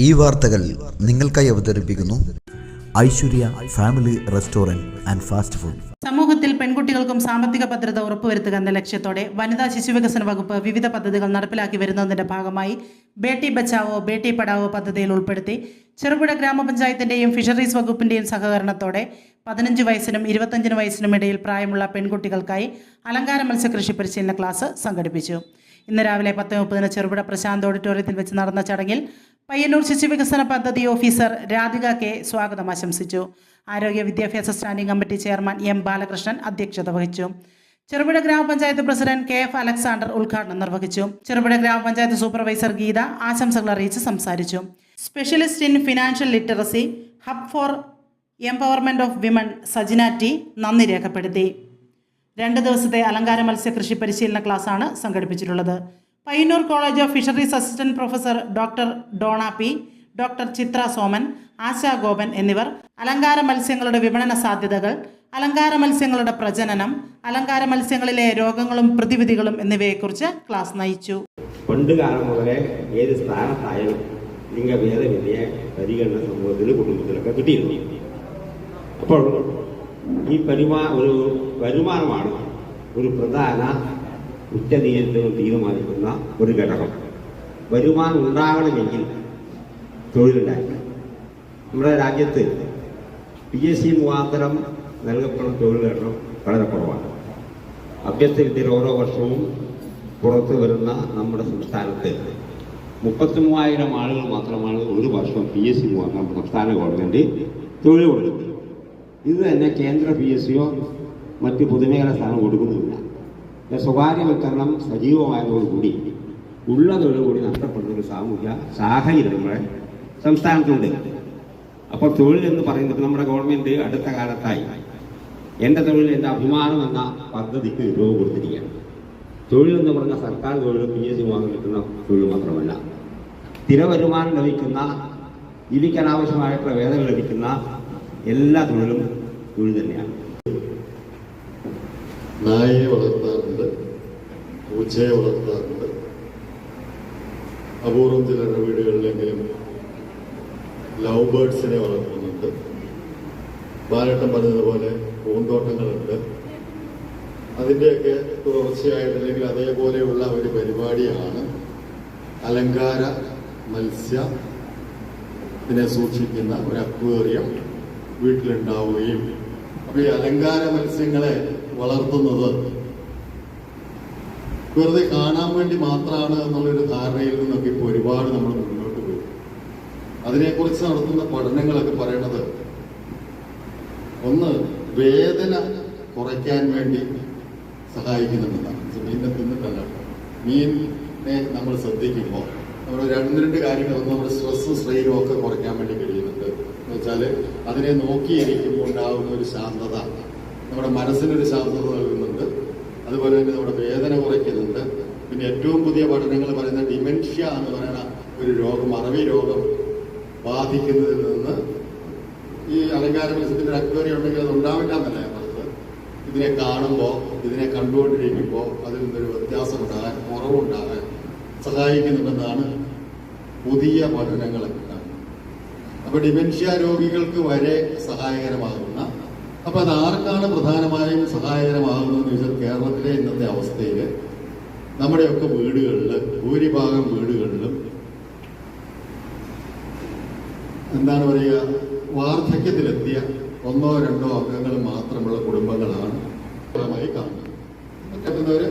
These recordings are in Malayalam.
ഈ വാർത്തകൾ നിങ്ങൾക്കായി അവതരിപ്പിക്കുന്നു Aishwarya family restaurant and fast food. സമൂഹത്തിൽ പെൺകുട്ടികൾക്കും സാമ്പത്തിക ഭദ്രത ഉറപ്പുവരുത്തുക എന്ന ലക്ഷ്യത്തോടെ വനിതാ ശിശുവികസന വകുപ്പ് വിവിധ പദ്ധതികൾ നടപ്പിലാക്കി വരുന്നതിന്റെ ഭാഗമായി ബേട്ടി ബച്ചാവോ ബേട്ടി പഠാവോ പദ്ധതിയിൽ ഉൾപ്പെടുത്തി ചെറുപുഴ ഗ്രാമപഞ്ചായത്തിന്റെയും ഫിഷറീസ് വകുപ്പിന്റെയും സഹകരണത്തോടെ 15 വയസ്സിനും 25 വയസ്സിനും ഇടയിൽ പ്രായമുള്ള പെൺകുട്ടികൾക്കായി അലങ്കാര മത്സ്യകൃഷി പരിശീലന ക്ലാസ് സംഘടിപ്പിച്ചു. ഇന്ന് രാവിലെ 10:30 ചെറുപുഴ പ്രശാന്ത് ഓഡിറ്റോറിയത്തിൽ വെച്ച് നടന്ന ചടങ്ങിൽ പയ്യന്നൂർ ശിശുവികസന പദ്ധതി ഓഫീസർ രാധിക കെ സ്വാഗതം ആശംസിച്ചു. ആരോഗ്യ വിദ്യാഭ്യാസ standing committee chairman M Balakrishnan അധ്യക്ഷത വഹിച്ചു. ചെറുപുഴ ഗ്രാമപഞ്ചായത്ത് പ്രസിഡന്റ് KF അലക്സാണ്ടർ ഉദ്ഘാടനം നിർവഹിച്ചു. ചെറുപുഴ ഗ്രാമപഞ്ചായത്ത് സൂപ്പർവൈസർ ഗീത ആശംസകൾ അറിയിച്ച് സംസാരിച്ചു. Specialist in financial literacy hub for empowerment of women Sajina T നന്ദി രേഖപ്പെടുത്തി. 2 ദിവസത്തെ അലങ്കാര മത്സ്യകൃഷി പരിശീലന ക്ലാസ്സാണ് സംഘടിപ്പിച്ചിട്ടുള്ളത്. Payyanur college of fisheries assistant professor doctor Dona P, doctor Chithra Soman, Asha Gopan എന്നിവർ അലങ്കാര മത്സ്യങ്ങളുടെ വിപണന സാധ്യതകൾ, അലങ്കാര മത്സ്യങ്ങളുടെ പ്രജനനം, അലങ്കാര മത്സ്യങ്ങളിലെ രോഗങ്ങളും പ്രതിവിധികളും എന്നിവയെക്കുറിച്ച് ക്ലാസ് നയിച്ചു. പണ്ട് കാലം മുതലേ ഏത് സ്ഥാനത്തായാലും ലിംഗഭേദമന്യേ പരിഗണന സമൂഹത്തിൽ കുടുംബത്തിലൊക്കെ കിട്ടിയിരുന്നു. അപ്പോൾ ഈ ഒരു വരുമാനമാണ് ഒരു പ്രധാന ഉച്ചനീചത്വം തീരുമാനിക്കുന്ന ഒരു ഘടകം. വരുമാനം ഉണ്ടാകണമെങ്കിൽ തൊഴിലുണ്ടായി. നമ്മുടെ രാജ്യത്ത് PSC മുഖാന്തരം നൽകപ്പെടുന്ന തൊഴിലെണ്ണം വളരെ കുറവാണ്. അഭ്യസ്തവിദ്യയിൽ ഓരോ വർഷവും പുറത്തു വരുന്ന നമ്മുടെ സംസ്ഥാനത്ത് 33,000 ആളുകൾ മാത്രമാണ് ഒരു വർഷം PSC മുഖാന്തരം സംസ്ഥാന ഗവൺമെൻറ് തൊഴിൽ കൊടുക്കുന്നത്. ഇത് തന്നെ കേന്ദ്ര PSCയോ മറ്റ് പൊതുമേഖലാ സ്ഥാനം കൊടുക്കുന്നുമില്ല. സ്വകാര്യവൽക്കരണം സജീവമായതോടുകൂടി ഉള്ള തൊഴിൽ കൂടി നഷ്ടപ്പെടുന്ന ഒരു സാമൂഹ്യ സാഹചര്യം നമ്മുടെ സംസ്ഥാനത്തുണ്ട്. അപ്പോൾ തൊഴിൽ എന്ന് പറയുന്നത് നമ്മുടെ ഗവൺമെൻറ് അടുത്ത കാലത്തായി എൻ്റെ തൊഴിൽ എൻ്റെ അഭിമാനം എന്ന പദ്ധതിക്ക് രൂപം കൊടുത്തിരിക്കുകയാണ്. തൊഴിൽ എന്ന് പറഞ്ഞ സർക്കാർ തൊഴിൽ PSC വാങ്ങാൻ കിട്ടുന്ന തൊഴിൽ മാത്രമല്ല, സ്ഥിര വരുമാനം ലഭിക്കുന്ന, ജീവിക്കാൻ ആവശ്യമായിട്ടുള്ള വേതനം ലഭിക്കുന്ന എല്ലാ തൊഴിലും തൊഴിൽ തന്നെയാണ്. നായയെ വളർത്താറുണ്ട്, പൂച്ചയെ വളർത്താറുണ്ട്, അപൂർവം ചിലരുടെ വീടുകളിലെങ്കിലും ലവ് ബേർഡ്സിനെ വളർത്തുന്നുണ്ട്. ബാലേട്ടൻ പറഞ്ഞതുപോലെ പൂന്തോട്ടങ്ങളുണ്ട്. അതിൻ്റെയൊക്കെ തുടർച്ചയായിട്ട് അല്ലെങ്കിൽ അതേപോലെയുള്ള ഒരു പരിപാടിയാണ് അലങ്കാര മത്സ്യത്തിനെ സൂക്ഷിക്കുന്ന ഒരു അക്വേറിയം വീട്ടിലുണ്ടാവുകയും, അപ്പോൾ ഈ അലങ്കാര മത്സ്യങ്ങളെ വളർത്തുന്നത് വെറുതെ കാണാൻ വേണ്ടി മാത്രമാണ് എന്നുള്ളൊരു ധാരണയിൽ നിന്നൊക്കെ ഇപ്പോൾ ഒരുപാട് നമ്മൾ മുന്നോട്ട് പോയി. അതിനെക്കുറിച്ച് നടത്തുന്ന പഠനങ്ങളൊക്കെ പറയണത്, ഒന്ന് വേദന കുറയ്ക്കാൻ വേണ്ടി സഹായിക്കുന്നുണ്ടെന്നാണ്. മീനിനെ തിന്നിട്ടല്ല, മീനിനെ നമ്മൾ ശ്രദ്ധിക്കുമ്പോൾ നമ്മൾ 2 കാര്യങ്ങൾ, ഒന്ന് നമ്മുടെ സ്ട്രെസ്സും സ്ട്രെയിനും ഒക്കെ കുറയ്ക്കാൻ വേണ്ടി കഴിയുന്നുണ്ട്. എന്ന് വെച്ചാൽ അതിനെ നോക്കിയിരിക്കുമ്പോൾ ഉണ്ടാകുന്ന ഒരു ശാന്തത നമ്മുടെ മനസ്സിനൊരു ശാന്തത നൽകുന്നുണ്ട്. അതുപോലെ തന്നെ നമ്മുടെ വേദന കുറയ്ക്കുന്നുണ്ട്. പിന്നെ ഏറ്റവും പുതിയ പഠനങ്ങൾ പറയുന്ന ഡിമെൻഷ്യ എന്ന് പറയുന്ന ഒരു രോഗം, മറവി രോഗം ബാധിക്കുന്നതിൽ നിന്ന് ഈ അലങ്കാര മത്സ്യത്തിൻ്റെ അക്വേറിയം ഉണ്ടെങ്കിൽ അത് ഉണ്ടാവില്ല എന്നല്ല ഞാൻ പറഞ്ഞത്. ഇതിനെ കാണുമ്പോൾ, ഇതിനെ കണ്ടുകൊണ്ടിരിക്കുമ്പോൾ അതിൽ നിന്നൊരു വ്യത്യാസമുണ്ടാകാൻ, കുറവുണ്ടാകാൻ സഹായിക്കുന്നുണ്ടെന്നാണ് പുതിയ പഠനങ്ങളൊക്കെ കാണുന്നത്. അപ്പോൾ ഡിമെൻഷ്യ രോഗികൾക്ക് വരെ സഹായകരമാകുന്ന, അപ്പോൾ അത് ആർക്കാണ് പ്രധാനമായും സഹായകരമാകുന്നതെന്ന് ചോദിച്ചാൽ കേരളത്തിലെ ഇന്നത്തെ അവസ്ഥയിൽ നമ്മുടെയൊക്കെ വീടുകളിൽ, ഭൂരിഭാഗം വീടുകളിലും എന്താണ് പറയുക, വാർദ്ധക്യത്തിലെത്തിയ 1 or 2 അംഗങ്ങൾ മാത്രമുള്ള കുടുംബങ്ങളാണ് കാണുന്നത്. മറ്റുള്ളവർ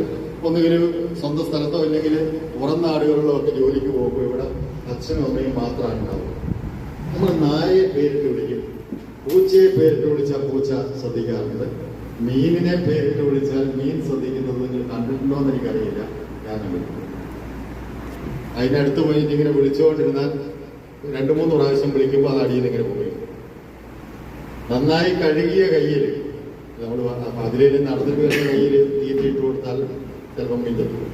ഒന്നുകിൽ സ്വന്തം സ്ഥലത്തോ അല്ലെങ്കിൽ പുറം നാടുകളിലോ ഒക്കെ ജോലിക്ക് പോകുമ്പോൾ ഇവിടെ അച്ഛനും അമ്മയും മാത്രമാണ് ഉണ്ടാവുക. നമ്മൾ നായയെ പേരിട്ട് വിളിക്കും, പൂച്ചയെ പേരിട്ട് വിളിച്ചാൽ പൂച്ച ശ്രദ്ധിക്കാറുണ്ട്, മീനിനെ പേരിട്ട് വിളിച്ചാൽ മീൻ ശ്രദ്ധിക്കുന്നത് നിങ്ങൾ കണ്ടിട്ടുണ്ടോ എന്ന് എനിക്കറിയില്ല. ഞാൻ കണ്ടിട്ടുണ്ട്. അതിനടുത്ത് പോയിട്ട് ഇങ്ങനെ വിളിച്ചുകൊണ്ടിരുന്നാൽ 2-3 പ്രാവശ്യം വിളിക്കുമ്പോൾ അത് അടിയിൽ ഇങ്ങനെ പോയി. നന്നായി കഴുകിയ കയ്യിൽ നമ്മൾ അതിലേക്ക് നടന്നിട്ട് വരുന്ന കയ്യിൽ തീറ്റിയിട്ട് കൊടുത്താൽ ചിലപ്പം മീൻ തരും.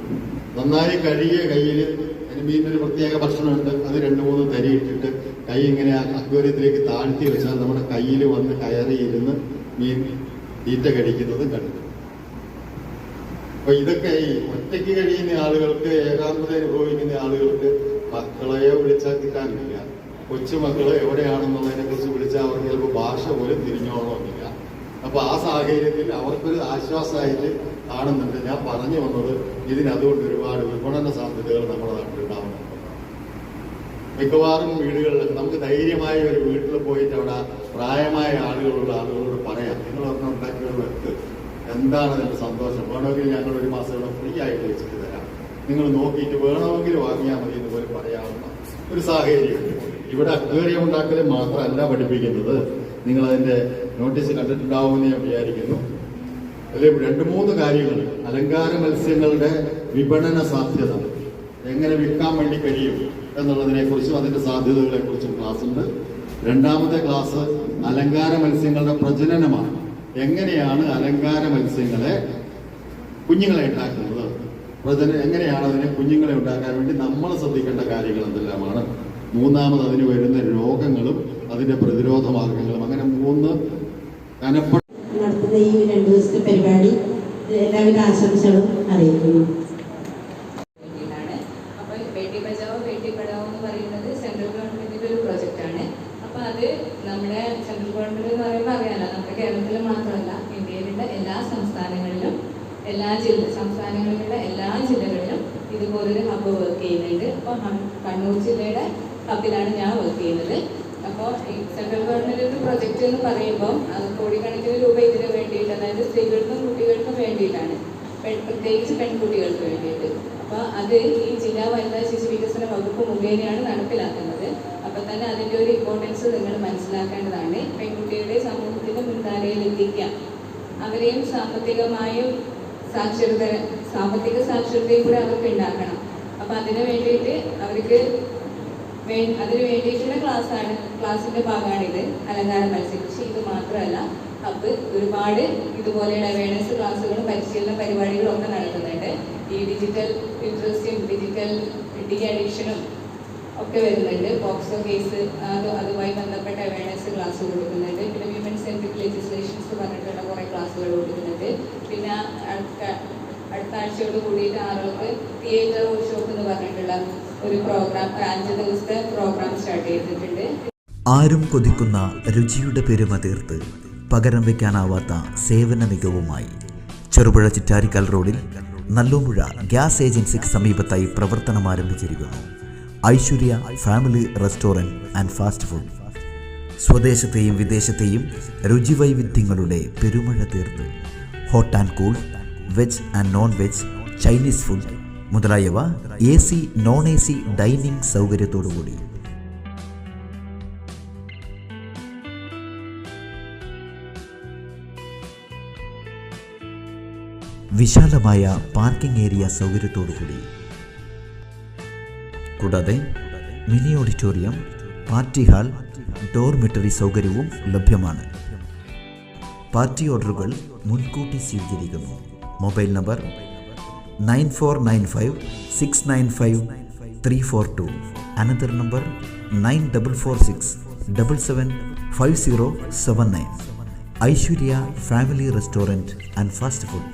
നന്നായി കഴുകിയ കയ്യിൽ അതിന് മീനിനൊരു പ്രത്യേക ഭക്ഷണമുണ്ട്, അത് 2-3 തരി ഇട്ടിട്ട് കൈ ഇങ്ങനെ അക്വേറിയത്തിലേക്ക് താഴ്ത്തി വെച്ചാൽ നമ്മുടെ കയ്യിൽ വന്ന് കയറിയിരുന്ന് മീൻ തീറ്റ കഴിക്കുന്നത് കണ്ടു. അപ്പൊ ഇതൊക്കെ ഈ ഒറ്റയ്ക്ക് കഴിയുന്ന ആളുകൾക്ക്, ഏകാന്തത അനുഭവിക്കുന്ന ആളുകൾക്ക് മക്കളെയോ വിളിച്ചാൽ കിട്ടാനില്ല, കൊച്ചുമക്കൾ എവിടെയാണെന്നുള്ളതിനെ കുറിച്ച് വിളിച്ചാൽ അവർക്ക് ചിലപ്പോൾ ഭാഷ പോലും തിരിഞ്ഞോളണമെന്നില്ല. അപ്പോൾ ആ സാഹചര്യത്തിൽ അവർക്കൊരു ആശ്വാസമായിട്ട് കാണുന്നുണ്ട്. ഞാൻ പറഞ്ഞു വന്നത് അതുകൊണ്ട് ഒരുപാട് വിപണന സാധ്യതകൾ നമ്മുടെ നാട്ടിലുണ്ടാവുന്നുണ്ട്. മിക്കവാറും വീടുകളിൽ നമുക്ക് ധൈര്യമായ ഒരു വീട്ടിൽ പോയിട്ട് അവിടെ പ്രായമായ ആളുകളുള്ള ആളുകളോട് പറയാം, നിങ്ങൾ ഒരെണ്ണം ഉണ്ടാക്കിയ വെക്ക്, എന്താണ് അതിൻ്റെ സന്തോഷം, വേണമെങ്കിൽ ഞങ്ങൾ ഒരു മാസം ഇവിടെ ഫ്രീ ആയിട്ട് വെച്ചിട്ട് തരാം, നിങ്ങൾ നോക്കിയിട്ട് വേണമെങ്കിൽ വാങ്ങിയാൽ മതി എന്ന് പോലും പറയാവുന്ന ഒരു സാഹചര്യം. ഇവിടെ അക്വേറിയം ഉണ്ടാക്കൽ മാത്രമല്ല പഠിപ്പിക്കുന്നത്. നിങ്ങൾ അതിൻ്റെ നോട്ടീസ് കണ്ടിട്ടുണ്ടാവുമെന്ന് ഞാൻ വിചാരിക്കുന്നു. അതിൽ 2-3 കാര്യങ്ങൾ, അലങ്കാര മത്സ്യങ്ങളുടെ വിപണന സാധ്യത, എങ്ങനെ വിൽക്കാൻ വേണ്ടി കഴിയും എന്നുള്ളതിനെക്കുറിച്ചും അതിൻ്റെ സാധ്യതകളെക്കുറിച്ചും ക്ലാസ് ഉണ്ട്. 2ാമത്തെ ക്ലാസ് അലങ്കാര മത്സ്യങ്ങളുടെ പ്രജനനമാണ്. എങ്ങനെയാണ് അലങ്കാര മത്സ്യങ്ങളെ കുഞ്ഞുങ്ങളെ ഉണ്ടാക്കുന്നത്, എങ്ങനെയാണ് അതിനെ കുഞ്ഞുങ്ങളെ ഉണ്ടാക്കാൻ വേണ്ടി നമ്മൾ ശ്രദ്ധിക്കേണ്ട കാര്യങ്ങൾ എന്തെല്ലാമാണ്. 3ാമത് അതിന് വരുന്ന രോഗങ്ങളും അതിന്റെ പ്രതിരോധ മാർഗങ്ങളും. അങ്ങനെ 3 കനപ്പെട്ട നടത്തുന്ന ഈ 2 ദിവസത്തെ പരിപാടി എല്ലാവിധ ആശംസകളും അറിയിക്കുന്നു. അപ്പോൾ ബേട്ടി ബച്ചാവോ ബേട്ടി പഠാവോ എന്ന് പറയുന്നത് സെൻട്രൽ ഗവൺമെന്റിന്റെ ഒരു പ്രൊജക്റ്റാണ്. അപ്പോൾ അത് നമ്മുടെ സെൻട്രൽ ഗവൺമെന്റ് എന്ന് പറയുമ്പോൾ അറിയാലോ, നമ്മുടെ കേരളത്തിൽ മാത്രമല്ല ഇന്ത്യയിലുള്ള എല്ലാ സംസ്ഥാനങ്ങളിലും സംസ്ഥാനങ്ങളിലുള്ള എല്ലാ ജില്ലകളിലും ഇതുപോലൊരു ഹബ്ബ് വർക്ക് ചെയ്യുന്നുണ്ട്. അപ്പോൾ കണ്ണൂർ ജില്ലയുടെ ഹബ്ബിലാണ് ഞാൻ വർക്ക് ചെയ്യുന്നത്. അപ്പോൾ ഈ സെൻട്രൽ ഗവൺമെന്റ് ഒരു പ്രൊജക്റ്റ് എന്ന് പറയുമ്പോൾ അത് കോടിക്കണക്കിന് രൂപ ഇതിന് വേണ്ടിയിട്ട്, അതായത് സ്ത്രീകൾക്കും കുട്ടികൾക്കും വേണ്ടിയിട്ടാണ്, പ്രത്യേകിച്ച് പെൺകുട്ടികൾക്ക് വേണ്ടിയിട്ട്. അപ്പോൾ അത് ഈ ജില്ലാ വനിതാ ശിശു വികസന വകുപ്പ് മുഖേനയാണ് നടപ്പിലാക്കുന്നത്. അപ്പോൾ തന്നെ അതിൻ്റെ ഒരു ഇമ്പോർട്ടൻസ് നിങ്ങൾ മനസ്സിലാക്കേണ്ടതാണ്. പെൺകുട്ടികളെ സമൂഹത്തിൻ്റെ മുൻധാരയിൽ എത്തിക്കുക, അവരെയും സാമ്പത്തിക സാക്ഷരതയും കൂടെ അവർക്ക് ഉണ്ടാക്കണം. അപ്പോൾ അതിന് വേണ്ടിയിട്ട് അതിന് വേണ്ടിയിട്ടുള്ള ക്ലാസ്സിൻ്റെ ഭാഗമാണിത്, അലങ്കാര മത്സ്യകൃഷി. ഇത് മാത്രമല്ല, ഹബ്ബ് ഒരുപാട് ഇതുപോലെയുള്ള അവയർനെസ് ക്ലാസ്സുകളും പരിശീലന പരിപാടികളും ഒക്കെ നടത്തുന്നുണ്ട്. ഈ ഡിജിറ്റൽ ലിറ്ററസിയും ഡിജിറ്റൽ ഡി അഡിക്ഷനും ഒക്കെ വരുന്നുണ്ട്. പോക്സോ കേസ് അതുമായി ബന്ധപ്പെട്ട അവയർനെസ് ക്ലാസ് കൊടുക്കുന്നുണ്ട്. പിന്നെ വിമൻ സെൻട്രിക് ലെജിസ്ലേഷൻസ് പറഞ്ഞിട്ടുള്ള കുറേ ക്ലാസ്സുകൾ കൊടുക്കുന്നുണ്ട്. പിന്നെ അടുത്ത ആഴ്ചയോട് കൂടിയിട്ട് ആളുകൾക്ക് തിയേറ്റർ വർക്ക്ഷോപ്പ് എന്ന് പറഞ്ഞിട്ടുള്ള ഒരു പ്രോഗ്രാം, 5 ദിവസത്തെ പ്രോഗ്രാം സ്റ്റാർട്ട് ചെയ്തിട്ടുണ്ട്. ആരും കൊതിക്കുന്ന രുചിയുടെ പെരുമ തീർത്ത് പകരം വയ്ക്കാനാവാത്ത സേവന മികവുമായി ചെറുപുഴ ചിറ്റാരിക്കൽ റോഡിൽ നല്ലോമ്പുഴ ഗ്യാസ് ഏജൻസിക്ക് സമീപത്തായി പ്രവർത്തനം ആരംഭിച്ചിരിക്കുന്നു Aishwarya family restaurant and fast food. സ്വദേശത്തെയും വിദേശത്തെയും രുചിവൈവിധ്യങ്ങളുടെ പെരുമഴ തീർത്ത് hot and cool, veg and non veg, Chinese food മുതലായവ AC, നോൺ AC ഡൈനിങ് സൗകര്യത്തോടുകൂടി. വിശാലമായ പാർക്കിംഗ് ഏരിയ സൗകര്യത്തോടുകൂടി. കൂടാതെ mini auditorium, party hall, dormitory സൗകര്യവും ലഭ്യമാണ്. പാർട്ടി ഓർഡറുകൾ മുൻകൂട്ടി സ്വീകരിക്കുന്നു. Mobile number 9495695342. Another number 9446775079. Aishwarya family restaurant and fast food.